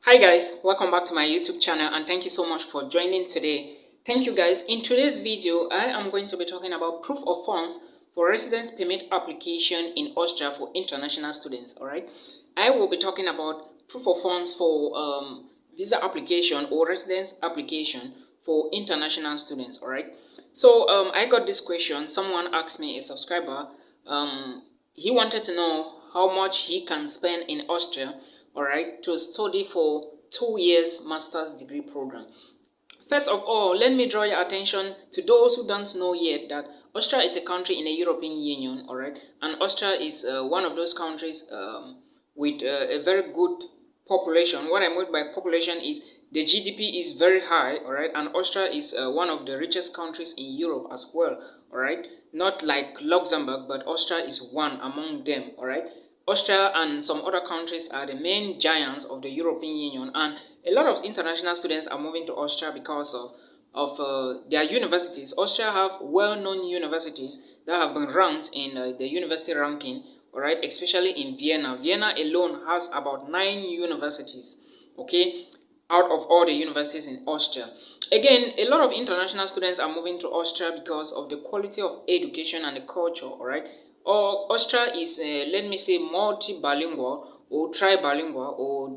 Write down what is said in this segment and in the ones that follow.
Hi guys, welcome back to my YouTube channel and thank you so much for joining today. Thank you guys. In today's video, I am going to be talking about proof of funds for residence permit application in Austria for international students. Alright, I will be talking about proof of funds for visa application or residence application for international students. Alright, so I got this question. Someone asked me, a subscriber, he wanted to know how much he can spend in Austria, all right, to study for 2 years master's degree program. First of all, let me draw your attention to those who don't know yet that Austria is a country in the European Union, all right, and Austria is one of those countries with a very good population. What I mean by population is the GDP is very high, all right, and Austria is one of the richest countries in Europe as well, all right. Not like Luxembourg, but Austria is one among them, all right. Austria and some other countries are the main giants of the European Union, and a lot of international students are moving to Austria because of their universities. Austria have well-known universities that have been ranked in the university ranking, all right, especially in Vienna. Vienna alone has about 9 universities, okay, out of all the universities in Austria. Again, a lot of international students are moving to Austria because of the quality of education and the culture, all right. Austria is, let me say, multi-bilingual or tribilingual, or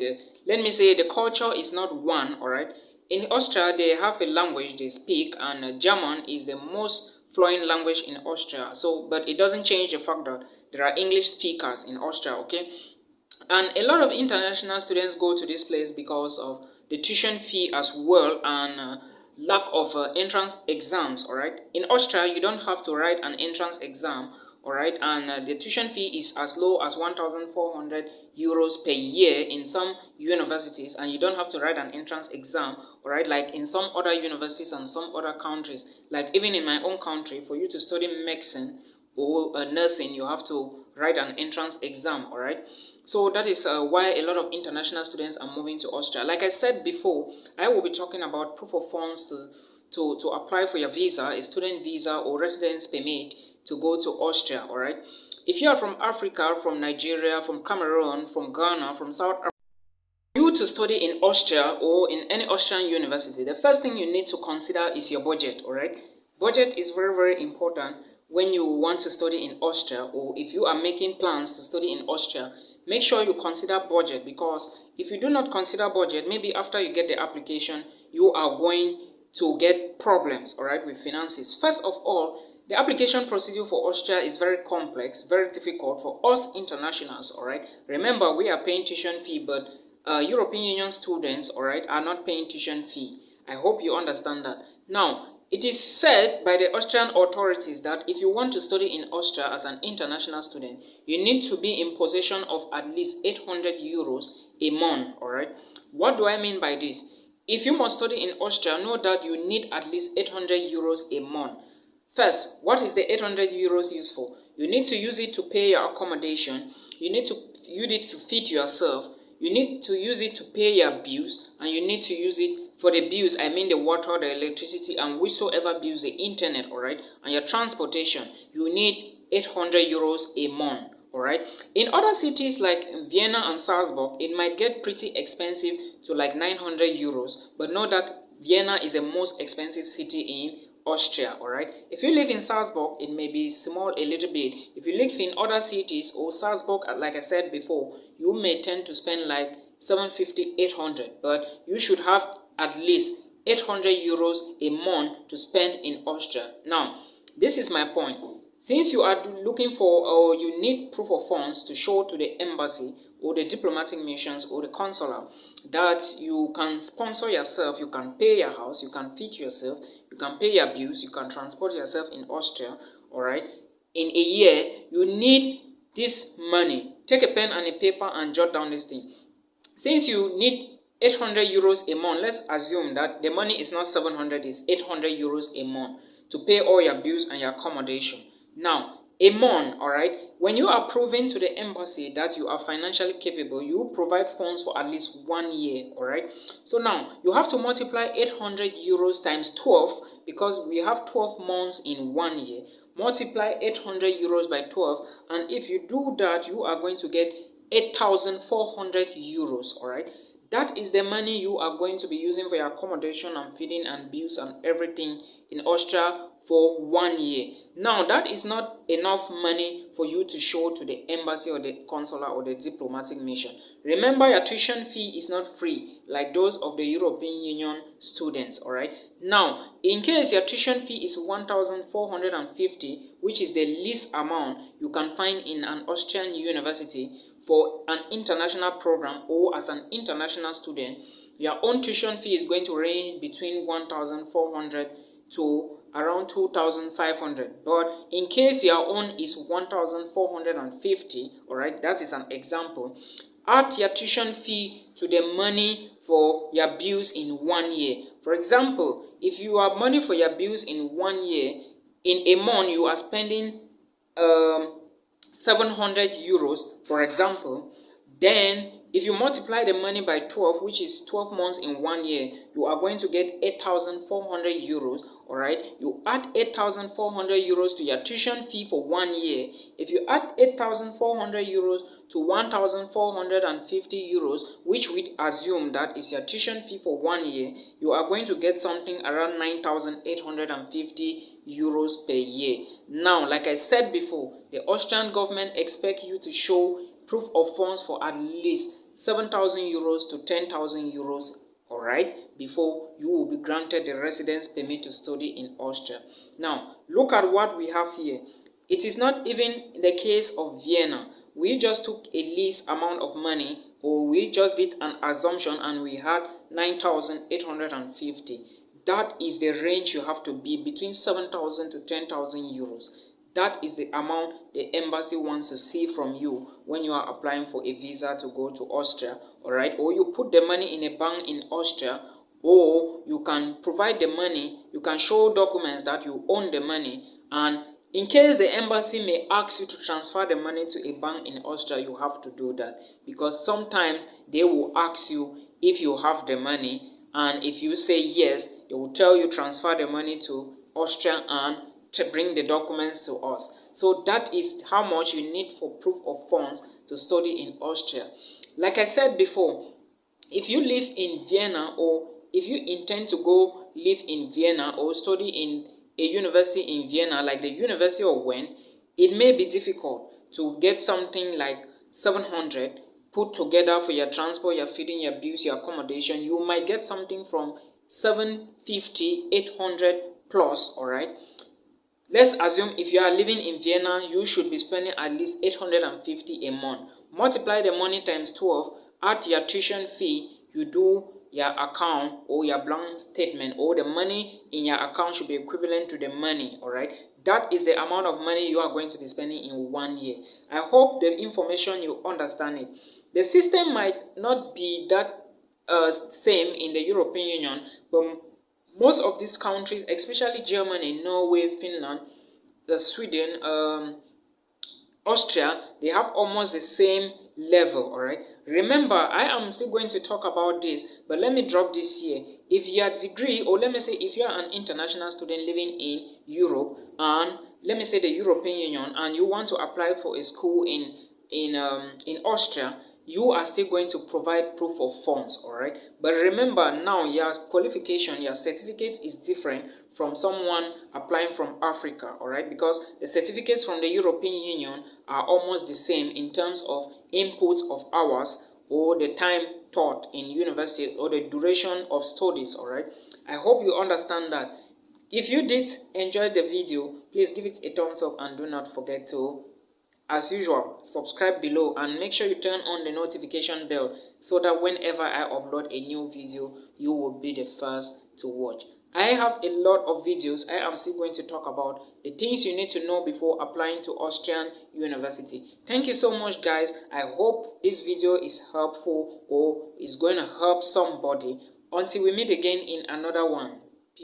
let me say the culture is not one, all right. In Austria, they have a language they speak, and German is the most fluent language in Austria. So, but it doesn't change the fact that there are English speakers in Austria, okay. And a lot of international students go to this place because of the tuition fee as well, and lack of entrance exams, all right. In Austria, you don't have to write an entrance exam, all right, and the tuition fee is as low as 1,400 euros per year in some universities, and you don't have to write an entrance exam, all right, like in some other universities and some other countries. Like even in my own country, for you to study medicine or nursing, you have to write an entrance exam, all right. So that is why a lot of international students are moving to Austria. Like I said before, I will be talking about proof of funds to apply for your visa, a student visa or residence permit to go to Austria, all right. If you are from Africa, from Nigeria, from Cameroon, from Ghana, from South Africa, you to study in Austria or in any Austrian university, the first thing you need to consider is your budget, all right. Budget is very, very important when you want to study in Austria, or if you are making plans to study in Austria. Make sure you consider budget, because if you do not consider budget, maybe after you get the application, you are going to get problems, all right, with finances. First of all, the application procedure for Austria is very complex, very difficult for us internationals, all right. Remember, we are paying tuition fee, but European Union students, all right, are not paying tuition fee. I hope you understand that. Now, it is said by the Austrian authorities that if you want to study in Austria as an international student, you need to be in possession of at least 800 euros a month, all right. What do I mean by this? If you must study in Austria, know that you need at least 800 euros a month. First, what is the 800 euros used for? You need to use it to pay your accommodation. You need to use it to feed yourself. You need to use it to pay your bills, and you need to use it for the bills, I mean the water, the electricity, and whichsoever bills, the internet, all right, and your transportation. You need 800 euros a month, all right. In other cities like Vienna and Salzburg, it might get pretty expensive to like 900 euros, but know that Vienna is the most expensive city in Austria, all right. If you live in Salzburg, it may be small a little bit. If you live in other cities or Salzburg, like I said before, you may tend to spend like 750, 800, but you should have at least 800 euros a month to spend in Austria. Now, this is my point. Since you are looking for, or you need proof of funds to show to the embassy or the diplomatic missions or the consular that you can sponsor yourself, you can pay your house, you can feed yourself, you can pay your bills, you can transport yourself in Austria, all right, in a year, you need this money. Take a pen and a paper and jot down this thing. Since you need 800 euros a month, let's assume that the money is not 700, it's 800 euros a month to pay all your bills and your accommodation. Now, a month, all right, when you are proving to the embassy that you are financially capable, you provide funds for at least 1 year, all right. So now you have to multiply 800 euros times 12, because we have 12 months in 1 year. Multiply 800 euros by 12, and if you do that, you are going to get 8,400 euros, all right. That is the money you are going to be using for your accommodation and feeding and bills and everything in Austria for 1 year. Now, that is not enough money for you to show to the embassy or the consular or the diplomatic mission. Remember, your tuition fee is not free like those of the European Union students, all right? Now, in case your tuition fee is 1,450, which is the least amount you can find in an Austrian university for an international program or as an international student, your own tuition fee is going to range between 1,400 to around 2,500. But in case your own is 1,450, all right, that is an example. Add your tuition fee to the money for your bills in 1 year. For example, if you have money for your bills in 1 year, in a month you are spending 700 euros, for example, then if you multiply the money by 12, which is 12 months in 1 year, you are going to get 8,400 euros, all right? You add 8,400 euros to your tuition fee for 1 year. If you add 8,400 euros to 1,450 euros, which we assume that is your tuition fee for 1 year, you are going to get something around 9,850 euros per year. Now, like I said before, the Austrian government expects you to show proof of funds for at least 7,000 euros to 10,000 euros, all right, before you will be granted the residence permit to study in Austria. Now, look at what we have here. It is not even the case of Vienna. We just took a least amount of money, or we just did an assumption and we had 9,850. That is the range you have to be between 7,000 to 10,000 euros. That is the amount the embassy wants to see from you when you are applying for a visa to go to Austria, all right? Or you put the money in a bank in Austria, or you can provide the money, you can show documents that you own the money, and in case the embassy may ask you to transfer the money to a bank in Austria, you have to do that, because sometimes they will ask you if you have the money, and if you say yes, they will tell you transfer the money to Austria and to bring the documents to us. So that is how much you need for proof of funds to study in Austria. Like I said before, if you live in Vienna, or if you intend to go live in Vienna or study in a university in Vienna, like the University of Wien, it may be difficult to get something like 700 put together for your transport, your feeding, your bills, your accommodation. You might get something from 750, 800 plus, all right? Let's assume if you are living in Vienna, you should be spending at least 850 a month. Multiply the money times 12, add your tuition fee, you do your account or your blank statement, or the money in your account should be equivalent to the money, all right? That is the amount of money you are going to be spending in 1 year. I hope the information, you understand it. The system might not be that same in the European Union, but most of these countries, especially Germany, Norway, Finland, Sweden, Austria, they have almost the same level, all right? Remember, I am still going to talk about this, but let me drop this here. If your degree, or let me say if you are an international student living in Europe, and let me say the European Union, and you want to apply for a school in Austria, you are still going to provide proof of funds, all right? But remember, now your qualification, your certificate is different from someone applying from Africa, all right? Because the certificates from the European Union are almost the same in terms of inputs of hours, or the time taught in university, or the duration of studies, all right? I hope you understand that. If you did enjoy the video, please give it a thumbs up, and do not forget to, as usual, subscribe below, and make sure you turn on the notification bell so that whenever I upload a new video, you will be the first to watch. I have a lot of videos. I am still going to talk about the things you need to know before applying to Austrian university. Thank you so much, guys. I hope this video is helpful or is going to help somebody. Until we meet again in another one.